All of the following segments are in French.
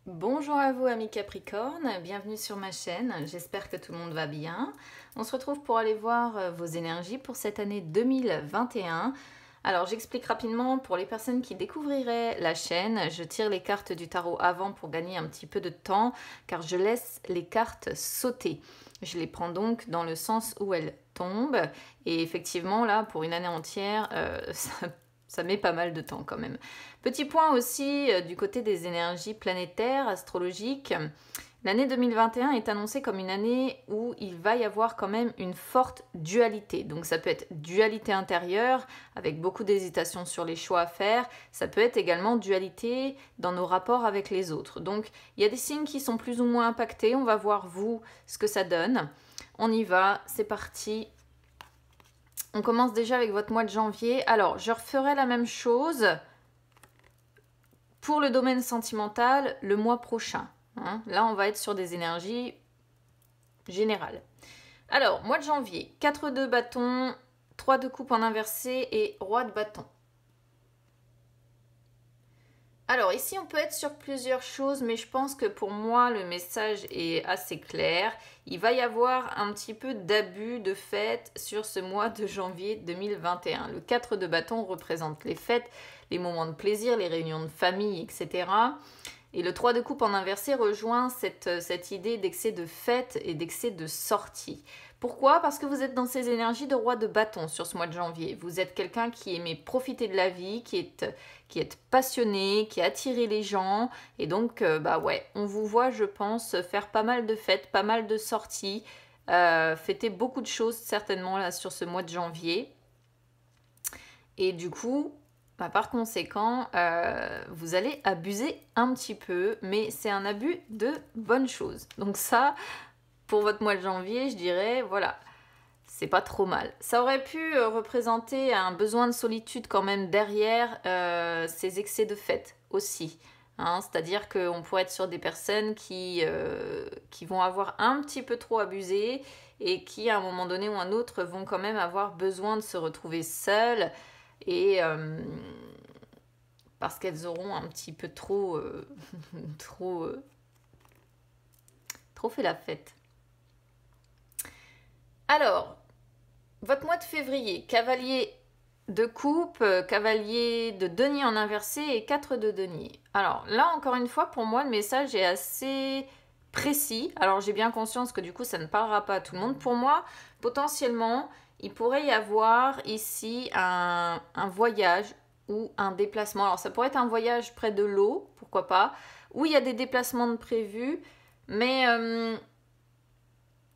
Bonjour à vous amis Capricorne, bienvenue sur ma chaîne, j'espère que tout le monde va bien. On se retrouve pour aller voir vos énergies pour cette année 2021. Alors j'explique rapidement pour les personnes qui découvriraient la chaîne, je tire les cartes du tarot avant pour gagner un petit peu de temps car je laisse les cartes sauter. Je les prends donc dans le sens où elles tombent et effectivement là pour une année entière ça met pas mal de temps quand même. Petit point aussi du côté des énergies planétaires, astrologiques. L'année 2021 est annoncée comme une année où il va y avoir quand même une forte dualité. Donc ça peut être dualité intérieure, avec beaucoup d'hésitation sur les choix à faire. Ça peut être également dualité dans nos rapports avec les autres. Donc il y a des signes qui sont plus ou moins impactés. On va voir vous ce que ça donne. On y va, c'est parti. On commence déjà avec votre mois de janvier. Alors, je referai la même chose pour le domaine sentimental le mois prochain. Là, on va être sur des énergies générales. Alors, mois de janvier, 4 de bâton, 3 de coupe en inversé et roi de bâton. Alors ici on peut être sur plusieurs choses mais je pense que pour moi le message est assez clair. Il va y avoir un petit peu d'abus de fêtes sur ce mois de janvier 2021. Le 4 de bâton représente les fêtes, les moments de plaisir, les réunions de famille, etc. Et le 3 de coupe en inversé rejoint cette idée d'excès de fêtes et d'excès de sorties. Pourquoi? Parce que vous êtes dans ces énergies de roi de bâton sur ce mois de janvier. Vous êtes quelqu'un qui aimait profiter de la vie, qui est passionné, qui a attiré les gens. Et donc, bah ouais, on vous voit, je pense, faire pas mal de fêtes, pas mal de sorties, fêter beaucoup de choses certainement là sur ce mois de janvier. Et du coup, bah, par conséquent, vous allez abuser un petit peu, mais c'est un abus de bonnes choses. Donc ça, pour votre mois de janvier, je dirais, voilà, c'est pas trop mal. Ça aurait pu représenter un besoin de solitude quand même derrière ces excès de fête aussi. C'est-à-dire qu'on pourrait être sur des personnes qui vont avoir un petit peu trop abusé et qui, à un moment donné ou un autre, vont quand même avoir besoin de se retrouver seules et parce qu'elles auront un petit peu trop, trop fait la fête. Alors, votre mois de février, cavalier de coupe, cavalier de denier en inversé et 4 de denier. Alors là, encore une fois, pour moi, le message est assez précis. Alors j'ai bien conscience que du coup, ça ne parlera pas à tout le monde. Pour moi, potentiellement, il pourrait y avoir ici un voyage ou un déplacement. Alors ça pourrait être un voyage près de l'eau, pourquoi pas, où il y a des déplacements de prévus, mais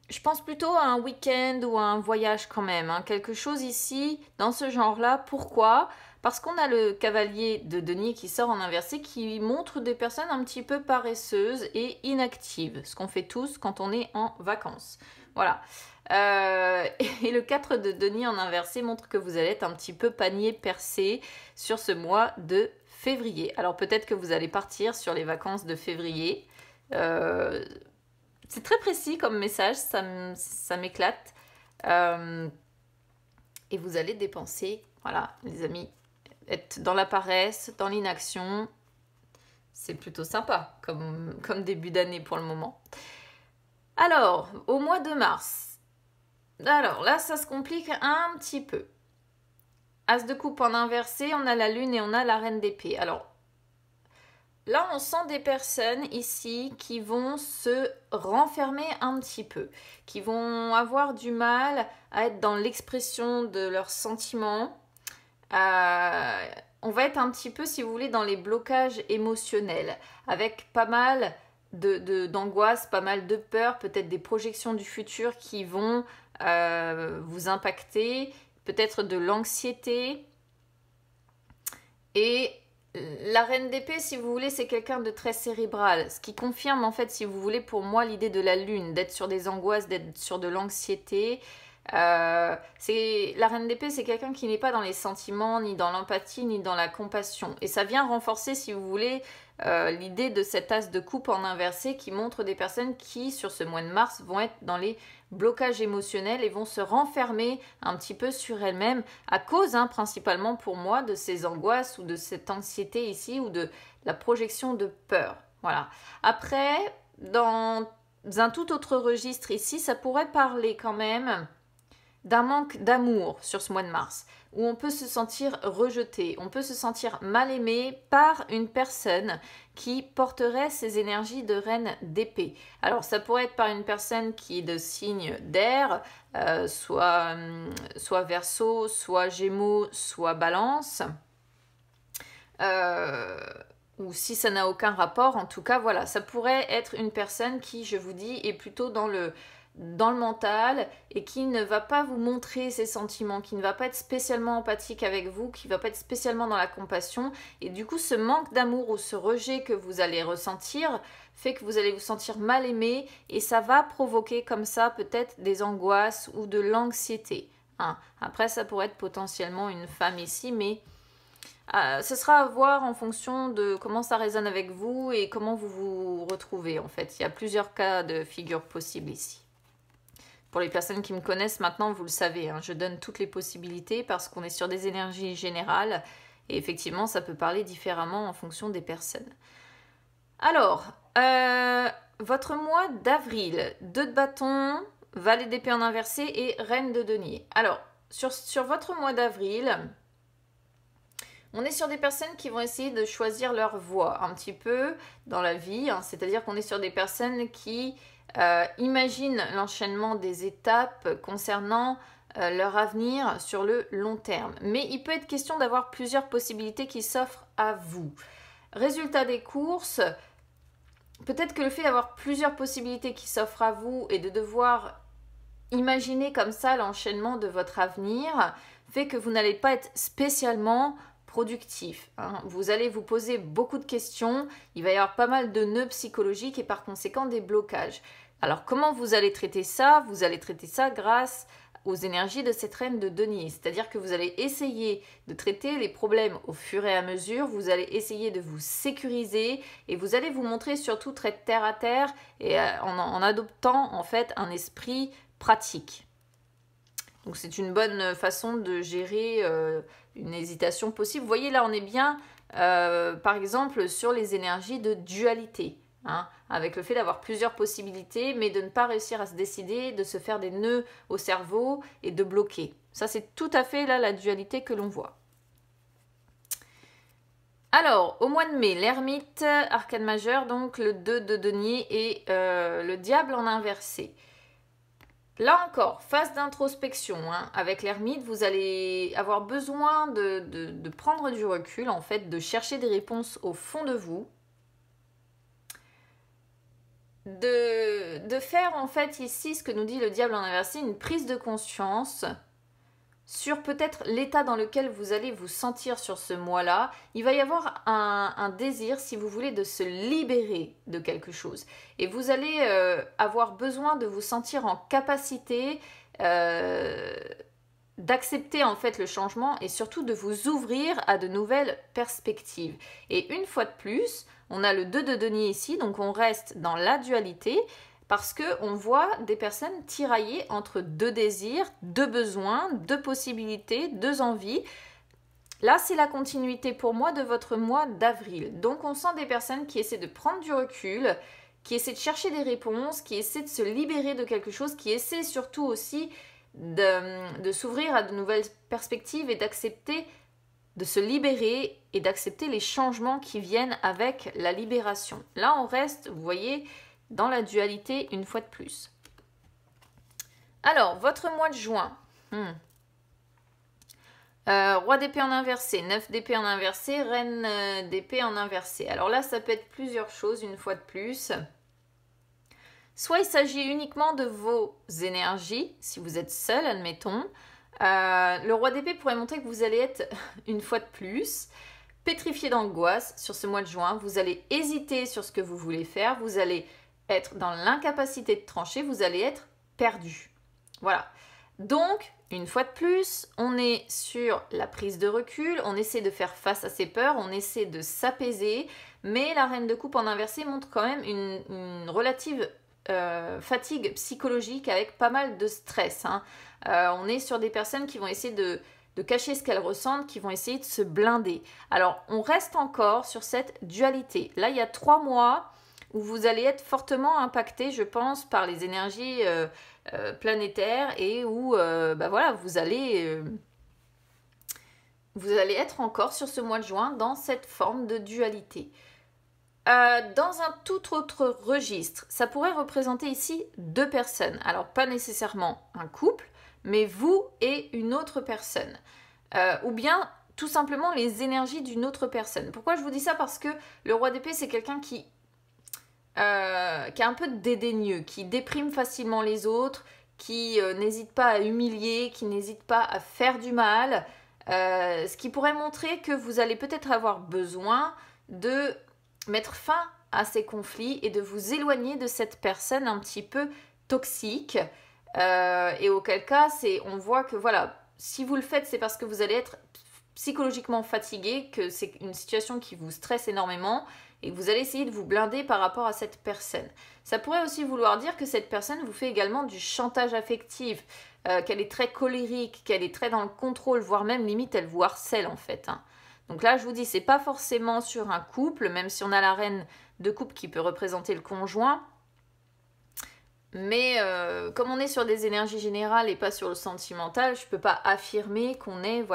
je pense plutôt à un week-end ou à un voyage quand même, quelque chose ici dans ce genre-là. Pourquoi? Parce qu'on a le cavalier de denier qui sort en inversé qui montre des personnes un petit peu paresseuses et inactives, ce qu'on fait tous quand on est en vacances. Voilà. Et le 4 de denier en inversé montre que vous allez être un petit peu panier percé sur ce mois de février. Alors peut-être que vous allez partir sur les vacances de février. C'est très précis comme message, ça m'éclate. Et vous allez dépenser, voilà les amis, être dans la paresse, dans l'inaction. C'est plutôt sympa comme début d'année pour le moment. Alors, au mois de mars. Alors là, ça se complique un petit peu. As de coupe en inversé, on a la lune et on a la reine d'épée. Alors, là, on sent des personnes ici qui vont se renfermer un petit peu, qui vont avoir du mal à être dans l'expression de leurs sentiments. On va être un petit peu, si vous voulez, dans les blocages émotionnels, avec pas mal d'angoisse, pas mal de peur, peut-être des projections du futur qui vont vous impacter, peut-être de l'anxiété. Et la reine d'épée, si vous voulez, c'est quelqu'un de très cérébral, ce qui confirme en fait, si vous voulez, pour moi, l'idée de la lune, d'être sur des angoisses, d'être sur de l'anxiété. La reine d'épée, c'est quelqu'un qui n'est pas dans les sentiments, ni dans l'empathie, ni dans la compassion. Et ça vient renforcer, si vous voulez, l'idée de cet as de coupe en inversé qui montre des personnes qui, sur ce mois de mars, vont être dans les blocages émotionnels et vont se renfermer un petit peu sur elles-mêmes à cause, principalement pour moi, de ces angoisses ou de cette anxiété ici ou de la projection de peur. Voilà. Après, dans un tout autre registre ici, ça pourrait parler quand même d'un manque d'amour sur ce mois de mars, où on peut se sentir rejeté, on peut se sentir mal aimé par une personne qui porterait ces énergies de reine d'épée. Alors ça pourrait être par une personne qui est de signe d'air, soit Verseau, soit Gémeaux, soit Balance. Ou si ça n'a aucun rapport, en tout cas, voilà, ça pourrait être une personne qui, je vous dis, est plutôt dans le mental et qui ne va pas vous montrer ses sentiments, qui ne va pas être spécialement empathique avec vous, qui ne va pas être spécialement dans la compassion. Et du coup, ce manque d'amour ou ce rejet que vous allez ressentir fait que vous allez vous sentir mal aimé et ça va provoquer comme ça peut-être des angoisses ou de l'anxiété. Hein. Après, ça pourrait être potentiellement une femme ici, mais ce sera à voir en fonction de comment ça résonne avec vous et comment vous vous retrouvez en fait. Il y a plusieurs cas de figure possibles ici. Pour les personnes qui me connaissent maintenant, vous le savez, hein, je donne toutes les possibilités parce qu'on est sur des énergies générales et effectivement, ça peut parler différemment en fonction des personnes. Alors, votre mois d'avril, 2 de bâton, valet d'épée en inversé et reine de denier. Alors, sur votre mois d'avril, on est sur des personnes qui vont essayer de choisir leur voie un petit peu dans la vie, hein, c'est-à-dire qu'on est sur des personnes qui imaginent l'enchaînement des étapes concernant leur avenir sur le long terme. Mais il peut être question d'avoir plusieurs possibilités qui s'offrent à vous. Résultat des courses, peut-être que le fait d'avoir plusieurs possibilités qui s'offrent à vous et de devoir imaginer comme ça l'enchaînement de votre avenir fait que vous n'allez pas être spécialement productif. Hein. Vous allez vous poser beaucoup de questions, il va y avoir pas mal de nœuds psychologiques et par conséquent des blocages. Alors comment vous allez traiter ça? Vous allez traiter ça grâce aux énergies de cette reine de denier. C'est-à-dire que vous allez essayer de traiter les problèmes au fur et à mesure, vous allez essayer de vous sécuriser et vous allez vous montrer surtout très terre à terre et en adoptant en fait un esprit pratique. Donc c'est une bonne façon de gérer une hésitation possible. Vous voyez là on est bien par exemple sur les énergies de dualité. Hein, avec le fait d'avoir plusieurs possibilités mais de ne pas réussir à se décider, de se faire des nœuds au cerveau et de bloquer. Ça c'est tout à fait là la dualité que l'on voit. Alors, au mois de mai, l'ermite, arcane majeur, donc le 2 de denier et le diable en inversé. Là encore, phase d'introspection, hein. Avec l'ermite, vous allez avoir besoin de prendre du recul, en fait, de chercher des réponses au fond de vous, de faire en fait ici ce que nous dit le diable en inversé, une prise de conscience sur peut-être l'état dans lequel vous allez vous sentir sur ce mois-là. Il va y avoir un désir, si vous voulez, de se libérer de quelque chose. Et vous allez avoir besoin de vous sentir en capacité d'accepter en fait le changement et surtout de vous ouvrir à de nouvelles perspectives. Et une fois de plus, on a le 2 de denier ici, donc on reste dans la dualité, parce qu'on voit des personnes tiraillées entre 2 désirs, 2 besoins, 2 possibilités, 2 envies. Là, c'est la continuité pour moi de votre mois d'avril. Donc, on sent des personnes qui essaient de prendre du recul, qui essaient de chercher des réponses, qui essaient de se libérer de quelque chose, qui essaient surtout aussi de s'ouvrir à de nouvelles perspectives et d'accepter, de se libérer et d'accepter les changements qui viennent avec la libération. Là, on reste, vous voyez, dans la dualité une fois de plus. Alors, votre mois de juin. Roi d'épée en inversé, 9 d'épée en inversé, reine d'épée en inversé. Alors là, ça peut être plusieurs choses une fois de plus. Soit il s'agit uniquement de vos énergies, si vous êtes seul, admettons. Le roi d'épée pourrait montrer que vous allez être, une fois de plus, pétrifié d'angoisse sur ce mois de juin. Vous allez hésiter sur ce que vous voulez faire. Vous allez être dans l'incapacité de trancher. Vous allez être perdu. Voilà. Donc, une fois de plus, on est sur la prise de recul. On essaie de faire face à ses peurs. On essaie de s'apaiser. Mais la reine de coupe en inversé montre quand même une relative fatigue psychologique avec pas mal de stress. Hein. On est sur des personnes qui vont essayer de de cacher ce qu'elles ressentent, qui vont essayer de se blinder. Alors, on reste encore sur cette dualité. Là, il y a 3 mois où vous allez être fortement impacté, je pense, par les énergies planétaires et où voilà, vous allez être encore sur ce mois de juin dans cette forme de dualité. Dans un tout autre registre, ça pourrait représenter ici 2 personnes. Alors, pas nécessairement un couple, mais vous et une autre personne. Ou bien, tout simplement, les énergies d'une autre personne. Pourquoi je vous dis ça? Parce que le roi d'épée, c'est quelqu'un qui est un peu dédaigneux, qui déprime facilement les autres, qui n'hésite pas à humilier, qui n'hésite pas à faire du mal, ce qui pourrait montrer que vous allez peut-être avoir besoin de mettre fin à ces conflits et de vous éloigner de cette personne un petit peu toxique. Et auquel cas, on voit que voilà, si vous le faites, c'est parce que vous allez être psychologiquement fatigué, que c'est une situation qui vous stresse énormément et que vous allez essayer de vous blinder par rapport à cette personne. Ça pourrait aussi vouloir dire que cette personne vous fait également du chantage affectif, qu'elle est très colérique, qu'elle est très dans le contrôle, voire même limite elle vous harcèle en fait. Donc là, je vous dis, c'est pas forcément sur un couple, même si on a la reine de coupe qui peut représenter le conjoint. Mais comme on est sur des énergies générales et pas sur le sentimental, je ne peux pas affirmer qu'on est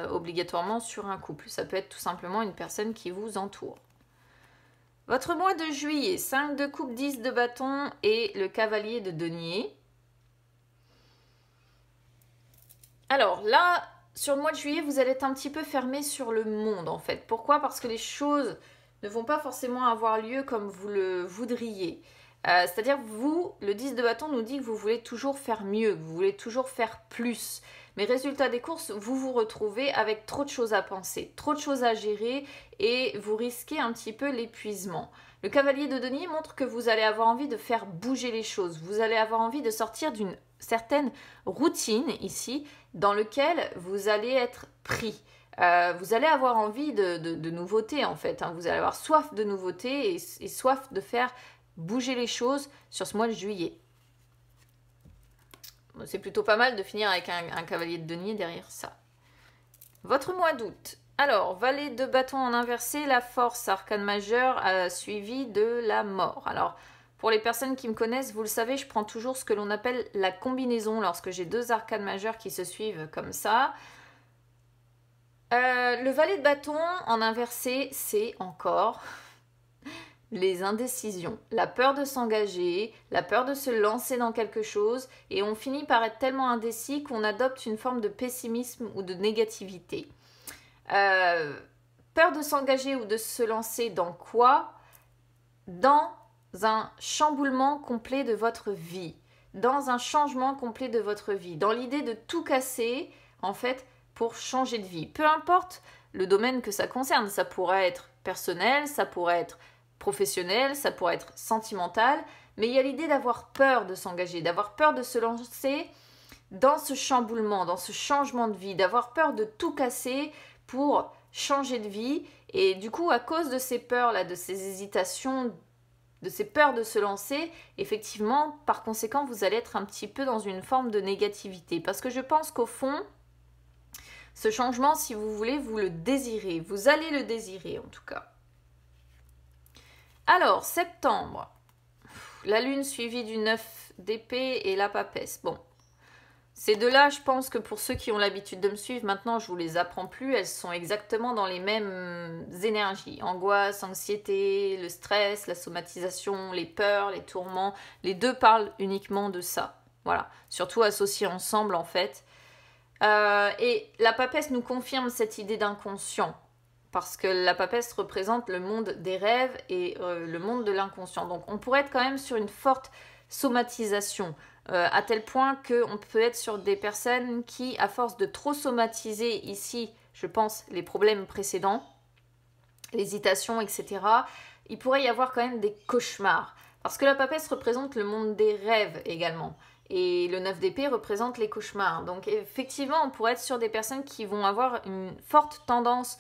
obligatoirement sur un couple. Ça peut être tout simplement une personne qui vous entoure. Votre mois de juillet, 5 de coupe, 10 de bâton et le cavalier de denier. Alors là, sur le mois de juillet, vous allez être un petit peu fermé sur le monde en fait. Pourquoi? Parce que les choses ne vont pas forcément avoir lieu comme vous le voudriez. C'est-à-dire, vous, le 10 de bâton nous dit que vous voulez toujours faire mieux, que vous voulez toujours faire plus. Mais résultat des courses, vous vous retrouvez avec trop de choses à penser, trop de choses à gérer et vous risquez un petit peu l'épuisement. Le cavalier de denier montre que vous allez avoir envie de faire bouger les choses. Vous allez avoir envie de sortir d'une certaine routine ici dans laquelle vous allez être pris. Vous allez avoir envie de nouveautés en fait. Vous allez avoir soif de nouveautés et soif de faire bouger les choses sur ce mois de juillet. C'est plutôt pas mal de finir avec un cavalier de denier derrière ça. Votre mois d'août. Alors, valet de bâton en inversé, la force, arcane majeure, suivi de la mort. Alors, pour les personnes qui me connaissent, vous le savez, je prends toujours ce que l'on appelle la combinaison lorsque j'ai 2 arcanes majeures qui se suivent comme ça. Le valet de bâton en inversé, c'est encore les indécisions, la peur de s'engager, la peur de se lancer dans quelque chose et on finit par être tellement indécis qu'on adopte une forme de pessimisme ou de négativité. Peur de s'engager ou de se lancer dans quoi? Dans un chamboulement complet de votre vie, dans un changement complet de votre vie, dans l'idée de tout casser en fait pour changer de vie. Peu importe le domaine que ça concerne, ça pourrait être personnel, ça pourrait être professionnel, ça pourrait être sentimental, mais il y a l'idée d'avoir peur de s'engager, d'avoir peur de se lancer dans ce chamboulement, dans ce changement de vie, d'avoir peur de tout casser pour changer de vie. Et du coup, à cause de ces peurs-là, de ces hésitations, de ces peurs de se lancer, effectivement, par conséquent, vous allez être un petit peu dans une forme de négativité. Parce que je pense qu'au fond, ce changement, si vous voulez, vous le désirez. Vous allez le désirer, en tout cas. Alors, septembre, la lune suivie du 9 d'épée et la papesse. Bon, ces deux-là, je pense que pour ceux qui ont l'habitude de me suivre, maintenant je ne vous les apprends plus, elles sont exactement dans les mêmes énergies. Angoisse, anxiété, le stress, la somatisation, les peurs, les tourments. Les deux parlent uniquement de ça. Voilà, surtout associés ensemble en fait. Et la papesse nous confirme cette idée d'inconscient. Parce que la papesse représente le monde des rêves et le monde de l'inconscient. Donc on pourrait être quand même sur une forte somatisation, à tel point qu'on peut être sur des personnes qui, à force de trop somatiser ici, je pense, les problèmes précédents, l'hésitation, etc., il pourrait y avoir quand même des cauchemars. Parce que la papesse représente le monde des rêves également. Et le 9 d'épée représente les cauchemars. Donc effectivement, on pourrait être sur des personnes qui vont avoir une forte tendance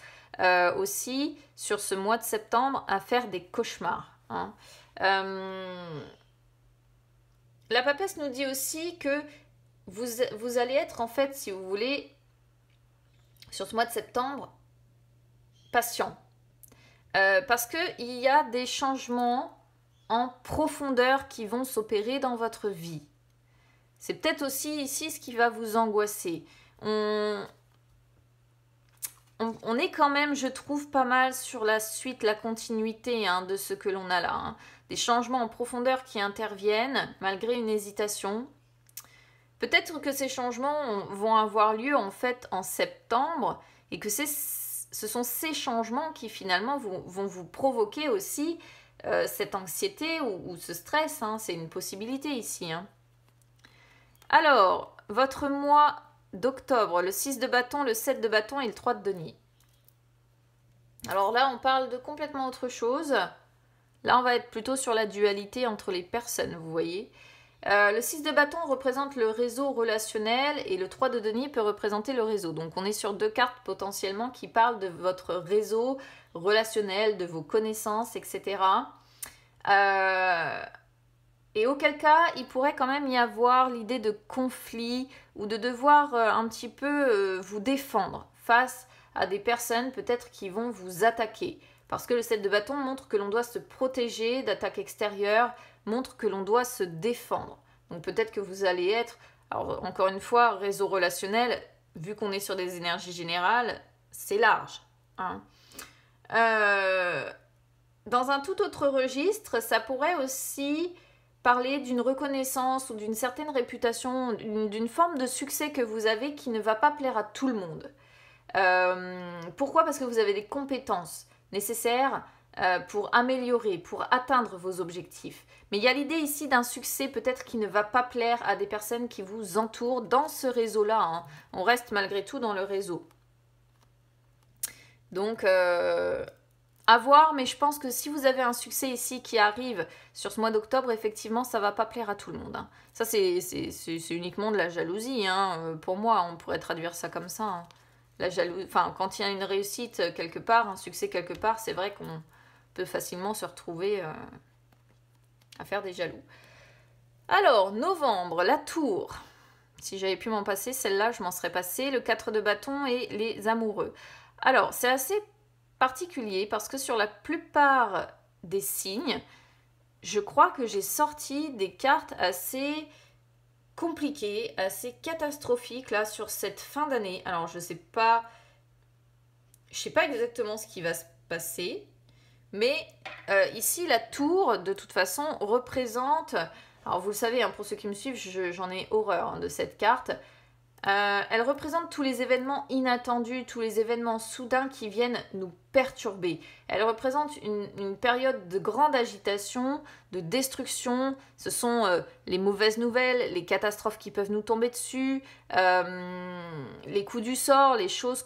aussi sur ce mois de septembre à faire des cauchemars. La papesse nous dit aussi que vous allez être en fait, si vous voulez, sur ce mois de septembre, patient. Parce qu'il y a des changements en profondeur qui vont s'opérer dans votre vie. C'est peut-être aussi ici ce qui va vous angoisser. On est quand même, je trouve, pas mal sur la suite, la continuité de ce que l'on a là. Des changements en profondeur qui interviennent malgré une hésitation. Peut-être que ces changements vont avoir lieu en fait en septembre et que ce sont ces changements qui finalement vont vous provoquer aussi cette anxiété ou ce stress. C'est une possibilité ici. Alors, votre mois d'octobre, le 6 de bâton, le 7 de bâton et le 3 de denier. Alors là, on parle de complètement autre chose. Là, on va être plutôt sur la dualité entre les personnes, vous voyez. Le 6 de bâton représente le réseau relationnel et le 3 de denier peut représenter le réseau. Donc, on est sur deux cartes potentiellement qui parlent de votre réseau relationnel, de vos connaissances, etc. Et auquel cas, il pourrait quand même y avoir l'idée de conflit ou de devoir un petit peu vous défendre face à des personnes peut-être qui vont vous attaquer. Parce que le 7 de bâton montre que l'on doit se protéger d'attaques extérieures, montre que l'on doit se défendre. Donc peut-être que vous allez être, alors encore une fois, réseau relationnel, vu qu'on est sur des énergies générales, c'est large. Dans un tout autre registre, ça pourrait aussi parler d'une reconnaissance ou d'une certaine réputation, d'une forme de succès que vous avez qui ne va pas plaire à tout le monde. Pourquoi ? Parce que vous avez des compétences nécessaires pour améliorer, pour atteindre vos objectifs. Mais il y a l'idée ici d'un succès peut-être qui ne va pas plaire à des personnes qui vous entourent dans ce réseau-là. On reste malgré tout dans le réseau. Donc, à voir, mais je pense que si vous avez un succès ici qui arrive sur ce mois d'octobre, effectivement, ça ne va pas plaire à tout le monde. Ça, c'est uniquement de la jalousie. Pour moi, on pourrait traduire ça comme ça. La jalousie, enfin, quand il y a une réussite quelque part, un succès quelque part, c'est vrai qu'on peut facilement se retrouver à faire des jaloux. Alors, novembre, la tour. Si j'avais pu m'en passer, celle-là, je m'en serais passée. Le 4 de bâton et les amoureux. Alors, c'est assez particulier parce que sur la plupart des signes, je crois que j'ai sorti des cartes assez compliquées, assez catastrophiques là sur cette fin d'année. Alors je sais pas exactement ce qui va se passer, mais ici la tour de toute façon représente, alors vous le savez, pour ceux qui me suivent, j'en ai horreur de cette carte. Elle représente tous les événements inattendus, tous les événements soudains qui viennent nous perturber. Elle représente une période de grande agitation, de destruction. Ce sont les mauvaises nouvelles, les catastrophes qui peuvent nous tomber dessus, les coups du sort, les choses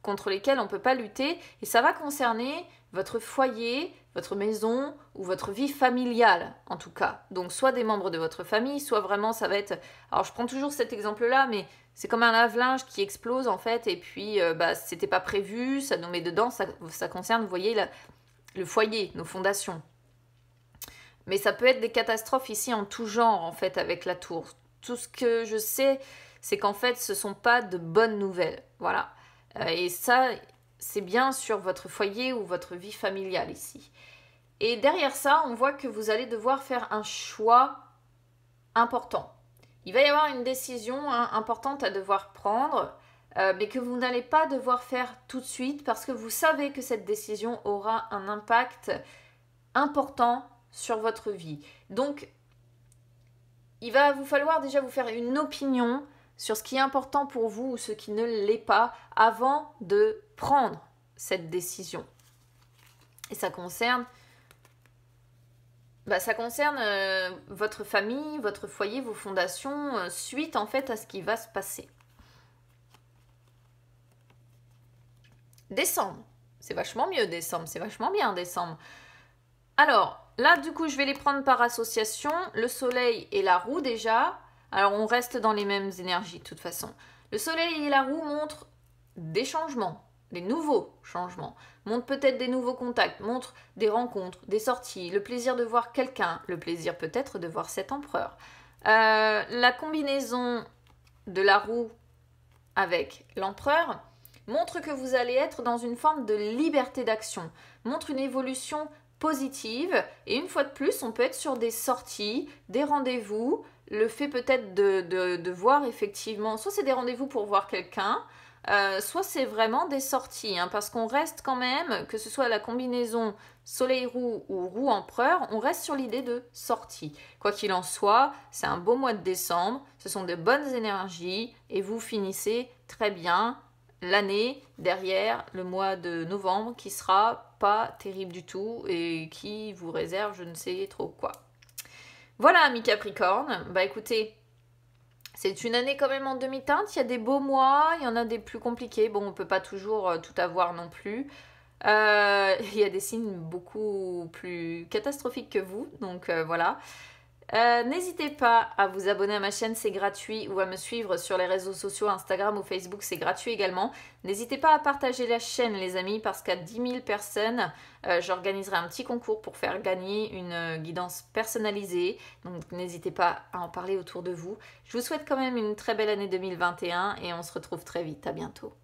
contre lesquelles on ne peut pas lutter. Et ça va concerner votre foyer, votre maison ou votre vie familiale en tout cas. Donc soit des membres de votre famille, soit vraiment ça va être... Alors je prends toujours cet exemple-là, mais c'est comme un lave-linge qui explose en fait et puis c'était pas prévu, ça nous met dedans, ça concerne, vous voyez, le foyer, nos fondations. Mais ça peut être des catastrophes ici en tout genre en fait avec la tour. Tout ce que je sais, c'est qu'en fait ce sont pas de bonnes nouvelles. Voilà. Et ça, c'est bien sur votre foyer ou votre vie familiale ici. Et derrière ça, on voit que vous allez devoir faire un choix important. Il va y avoir une décision importante à devoir prendre, mais que vous n'allez pas devoir faire tout de suite parce que vous savez que cette décision aura un impact important sur votre vie. Donc, il va vous falloir déjà vous faire une opinion sur ce qui est important pour vous ou ce qui ne l'est pas avant de prendre cette décision. Et ça concerne votre famille, votre foyer, vos fondations, suite en fait à ce qui va se passer. Décembre, c'est vachement mieux décembre, c'est vachement bien décembre. Alors, là du coup je vais les prendre par association, le soleil et la roue déjà. Alors on reste dans les mêmes énergies de toute façon. Le soleil et la roue montrent des changements, des nouveaux changements, montrent peut-être des nouveaux contacts, montrent des rencontres, des sorties, le plaisir de voir quelqu'un, le plaisir peut-être de voir cet empereur. La combinaison de la roue avec l'empereur montre que vous allez être dans une forme de liberté d'action, montre une évolution positive. Et une fois de plus, on peut être sur des sorties, des rendez-vous, le fait peut-être de voir effectivement, soit c'est des rendez-vous pour voir quelqu'un, soit c'est vraiment des sorties, hein, parce qu'on reste quand même, que ce soit la combinaison soleil-roue ou roue-empereur, on reste sur l'idée de sortie. Quoi qu'il en soit, c'est un beau mois de décembre, ce sont de bonnes énergies et vous finissez très bien l'année derrière le mois de novembre qui sera pas terrible du tout et qui vous réserve je ne sais trop quoi. Voilà, amis Capricorne, bah écoutez, c'est une année quand même en demi-teinte, il y a des beaux mois, il y en a des plus compliqués, bon on peut pas toujours tout avoir non plus. Il y a des signes beaucoup plus catastrophiques que vous, donc voilà. N'hésitez pas à vous abonner à ma chaîne, c'est gratuit, ou à me suivre sur les réseaux sociaux, Instagram ou Facebook, c'est gratuit également. N'hésitez pas à partager la chaîne les amis, parce qu'à 10 000 personnes, j'organiserai un petit concours pour faire gagner une guidance personnalisée. Donc n'hésitez pas à en parler autour de vous. Je vous souhaite quand même une très belle année 2021 et on se retrouve très vite. À bientôt.